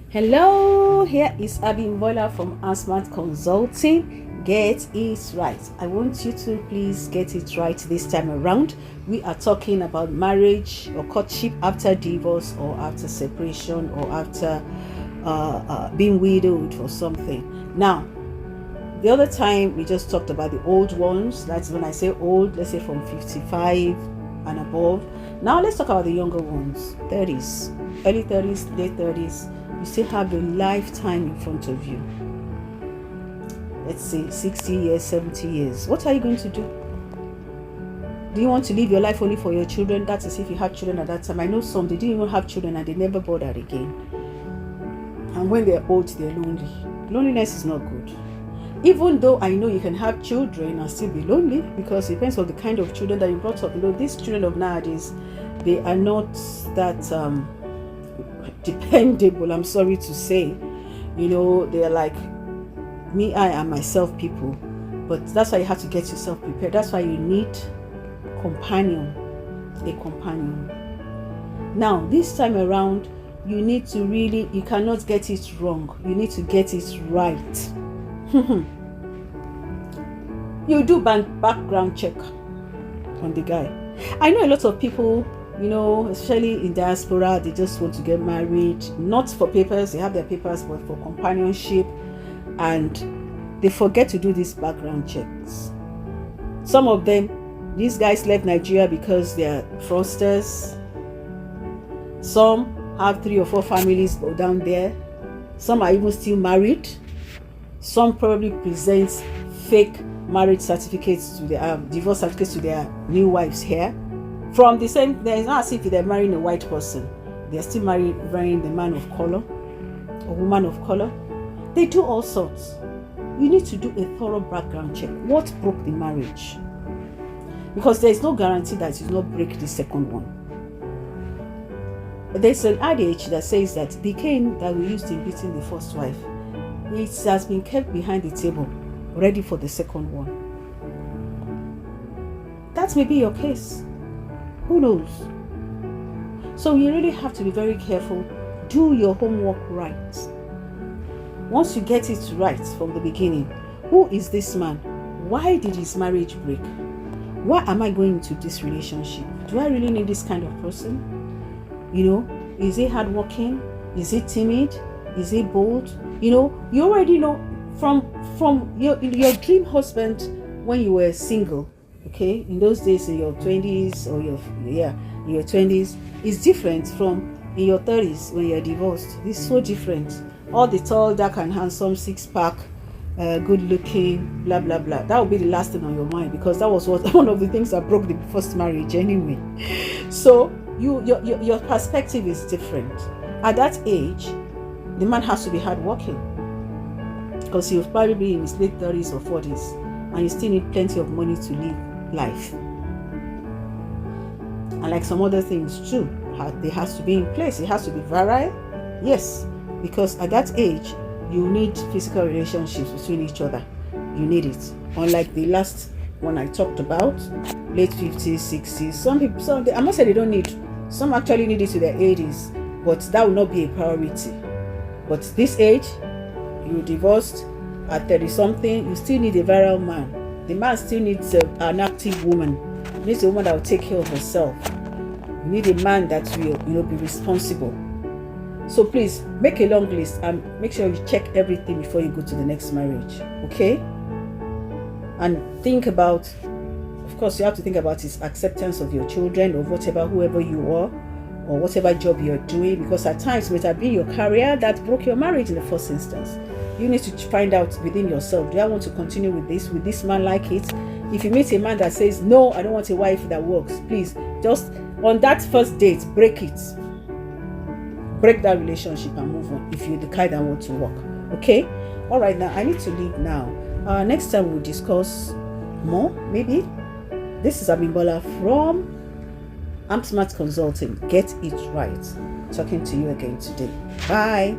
Hello, here is Abimbola from Asmat Consulting. Get it right. I want you to please get it right this time around. We are talking about marriage or courtship after divorce or after separation or after being widowed or something. Now, the other time we just talked about the old ones. That's when I say old, let's say from 55 and above. Now let's talk about the younger ones, 30s, early 30s, late 30s. You still have a lifetime in front of you. Let's say 60 years, 70 years. What are you going to do? Do you want to live your life only for your children? That is if you have children at that time. I know some, they didn't even have children and they never bothered again. And when they're old, they're lonely. Loneliness is not good. Even though I know you can have children and still be lonely, because it depends on the kind of children that you brought up. You know, these children of nowadays, they are not that dependable, I'm sorry to say. You know, they're like me, I and myself people. But that's why you have to get yourself prepared. That's why you need a companion. Now, this time around, you need to really, you cannot get it wrong. You need to get it right. You do background check on the guy. I know a lot of people, you know, especially in diaspora, they just want to get married, not for papers, they have their papers, but for companionship, and they forget to do these background checks. Some of them, these guys left Nigeria because they are fraudsters. Some have 3 or 4 families down there. Some are even still married. Some probably present fake marriage certificates to their divorce certificates to their new wives here. From the same, there is not as if they're marrying a white person. They're still marrying the man of color or woman of color. They do all sorts. You need to do a thorough background check. What broke the marriage? Because there is no guarantee that you will not break the second one. There's an adage that says that the cane that we used in beating the first wife, it has been kept behind the table, ready for the second one. That may be your case. Who knows? So you really have to be very careful. Do your homework right. Once you get it right from the beginning, who is this man? Why did his marriage break? Why am I going into this relationship? Do I really need this kind of person? You know, is he hardworking? Is he timid? Is he bold? You know, you already know from your dream husband when you were single. Okay, in those days, in your 20s or in your 20s, is different from in your 30s when you're divorced. It's so different. All the tall, dark and handsome, 6-pack, good looking, blah blah blah. That would be the last thing on your mind, because that was one of the things that broke the first marriage anyway. So your perspective is different. At that age, the man has to be hardworking, because he'll probably be in his late 30s or 40s, and you still need plenty of money to live life. And like some other things too, they has to be in place. It has to be virile. Yes, because at that age, you need physical relationships between each other. You need it. Unlike the last one I talked about, late 50s, 60s. Some people, I'm not saying they don't need. Some actually need it to their 80s, but that will not be a priority. But this age, you're divorced at 30-something, you still need a virile man. The man still needs an active woman. He needs a woman that will take care of herself. You need a man that will, be responsible. So please make a long list and make sure you check everything before you go to the next marriage. Okay? And think about, of course, you have to think about his acceptance of your children or whoever you are, or whatever job you're doing, because at times it might have been your career that broke your marriage in the first instance. You need to find out within yourself, do I want to continue with this man like it? If you meet a man that says, no, I don't want a wife that works, please, just on that first date, break it. Break that relationship and move on if you're the kind that want to work. Okay? All right, now I need to leave now. Next time we'll discuss more, maybe. This is Abimbola from Smart Consulting. Get it right. Talking to you again today. Bye.